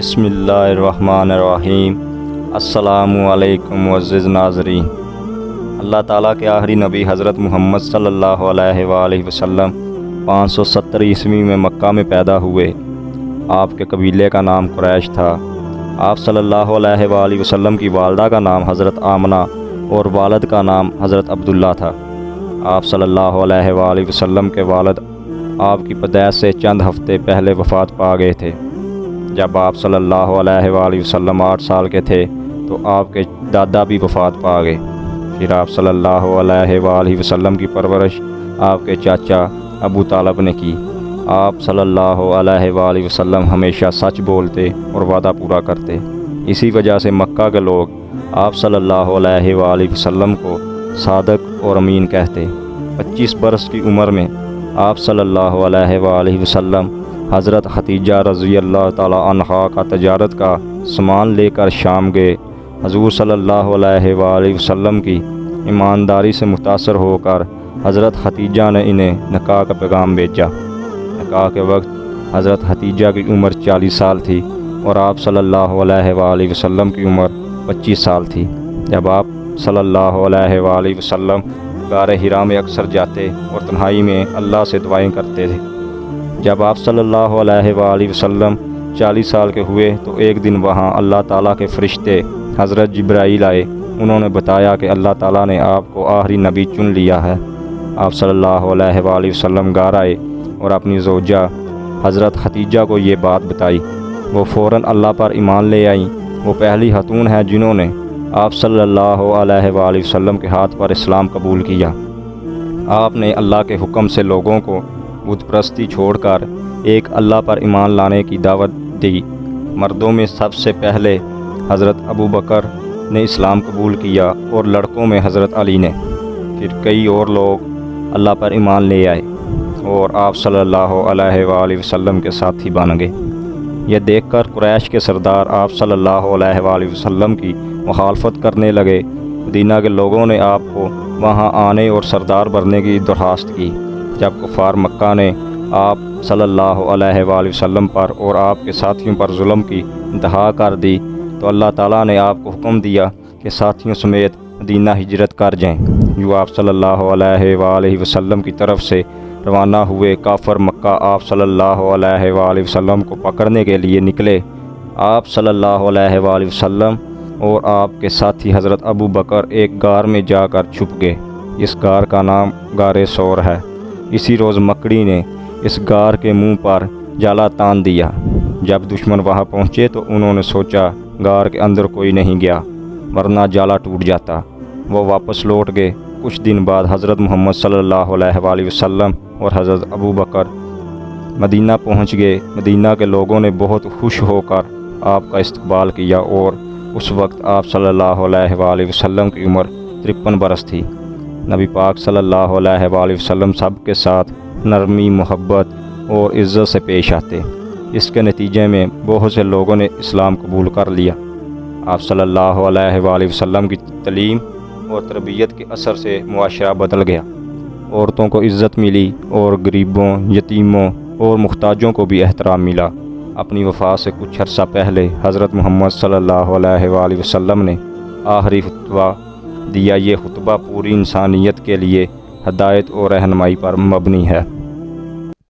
بسم اللہ الرحمن الرحیم۔ السلام علیکم معزز ناظرین، اللہ تعالیٰ کے آخری نبی حضرت محمد صلی اللہ علیہ وآلہ وسلم 570 عیسوی میں مکہ میں پیدا ہوئے۔ آپ کے قبیلے کا نام قریش تھا۔ آپ صلی اللہ علیہ وآلہ وسلم کی والدہ کا نام حضرت آمنہ اور والد کا نام حضرت عبداللہ تھا۔ آپ صلی اللہ علیہ وآلہ وسلم کے والد آپ کی پیدائش سے چند ہفتے پہلے وفات پا گئے تھے۔ جب آپ صلی اللہ علیہ وآلہ وسلم 8 سال کے تھے تو آپ کے دادا بھی وفات پا گئے۔ پھر آپ صلی اللہ علیہ وآلہ وسلم کی پرورش آپ کے چاچا ابو طالب نے کی۔ آپ صلی اللہ علیہ وآلہ وسلم ہمیشہ سچ بولتے اور وعدہ پورا کرتے۔ اسی وجہ سے مکہ کے لوگ آپ صلی اللہ علیہ وآلہ وسلم کو صادق اور امین کہتے۔ 25 برس کی عمر میں آپ صلی اللہ علیہ وآلہ وسلم حضرت ختیجہ رضی اللہ تعالی عنہا کا تجارت کا سامان لے کر شام گئے۔ حضور صلی اللہ علیہ وآلہ وسلم کی ایمانداری سے متاثر ہو کر حضرت ختیجہ نے انہیں نکاح کا پیغام بھیجا۔ نکاح کے وقت حضرت ختیجہ کی عمر 40 سال تھی اور آپ صلی اللہ علیہ وآلہ وسلم کی عمر 25 سال تھی۔ جب آپ صلی اللہ علیہ وآلہ وسلم غار حرا میں اکثر جاتے اور تنہائی میں اللہ سے دعائیں کرتے تھے۔ جب آپ صلی اللہ علیہ وآلہ وسلم 40 سال کے ہوئے تو ایک دن وہاں اللہ تعالیٰ کے فرشتے حضرت جبرائیل آئے۔ انہوں نے بتایا کہ اللہ تعالیٰ نے آپ کو آخری نبی چن لیا ہے۔ آپ صلی اللہ علیہ وآلہ وسلم غار آئے اور اپنی زوجہ حضرت ختیجہ کو یہ بات بتائی۔ وہ فوراً اللہ پر ایمان لے آئیں۔ وہ پہلی خاتون ہیں جنہوں نے آپ صلی اللہ علیہ وآلہ وسلم کے ہاتھ پر اسلام قبول کیا۔ آپ نے اللہ کے حکم سے لوگوں کو بت پرستی چھوڑ کر ایک اللہ پر ایمان لانے کی دعوت دی۔ مردوں میں سب سے پہلے حضرت ابو بکر نے اسلام قبول کیا اور لڑکوں میں حضرت علی نے۔ پھر کئی اور لوگ اللہ پر ایمان لے آئے اور آپ صلی اللہ علیہ وآلہ وسلم کے ساتھی بن گئے۔ یہ دیکھ کر قریش کے سردار آپ صلی اللہ علیہ وآلہ وسلم کی مخالفت کرنے لگے۔ مدینہ کے لوگوں نے آپ کو وہاں آنے اور سردار بننے کی درخواست کی۔ جب کفار مکہ نے آپ صلی اللہ علیہ وآلہ وسلم پر اور آپ کے ساتھیوں پر ظلم کی انتہا کر دی تو اللہ تعالیٰ نے آپ کو حکم دیا کہ ساتھیوں سمیت مدینہ ہجرت کر جائیں۔ جو آپ صلی اللہ علیہ وآلہ وسلم کی طرف سے روانہ ہوئے۔ کافر مکہ آپ صلی اللہ علیہ وآلہ وسلم کو پکڑنے کے لیے نکلے۔ آپ صلی اللہ علیہ وآلہ وسلم اور آپ کے ساتھی حضرت ابو بکر ایک غار میں جا کر چھپ گئے۔ اس غار کا نام غار ثور ہے۔ اسی روز مکڑی نے اس غار کے منہ پر جالا تان دیا۔ جب دشمن وہاں پہنچے تو انہوں نے سوچا غار کے اندر کوئی نہیں گیا ورنہ جالا ٹوٹ جاتا۔ وہ واپس لوٹ گئے۔ کچھ دن بعد حضرت محمد صلی اللہ علیہ وآلہ وسلم اور حضرت ابو بکر مدینہ پہنچ گئے۔ مدینہ کے لوگوں نے بہت خوش ہو کر آپ کا استقبال کیا اور اس وقت آپ صلی اللہ علیہ وآلہ وسلم کی عمر 53 برس تھی۔ نبی پاک صلی اللہ علیہ وآلہ وسلم سب کے ساتھ نرمی، محبت اور عزت سے پیش آتے۔ اس کے نتیجے میں بہت سے لوگوں نے اسلام قبول کر لیا۔ آپ صلی اللہ علیہ وآلہ وسلم کی تعلیم اور تربیت کے اثر سے معاشرہ بدل گیا۔ عورتوں کو عزت ملی اور غریبوں، یتیموں اور محتاجوں کو بھی احترام ملا۔ اپنی وفات سے کچھ عرصہ پہلے حضرت محمد صلی اللہ علیہ وآلہ وسلم نے آخری خطبہ دیا۔ یہ خطبہ پوری انسانیت کے لیے ہدایت اور رہنمائی پر مبنی ہے۔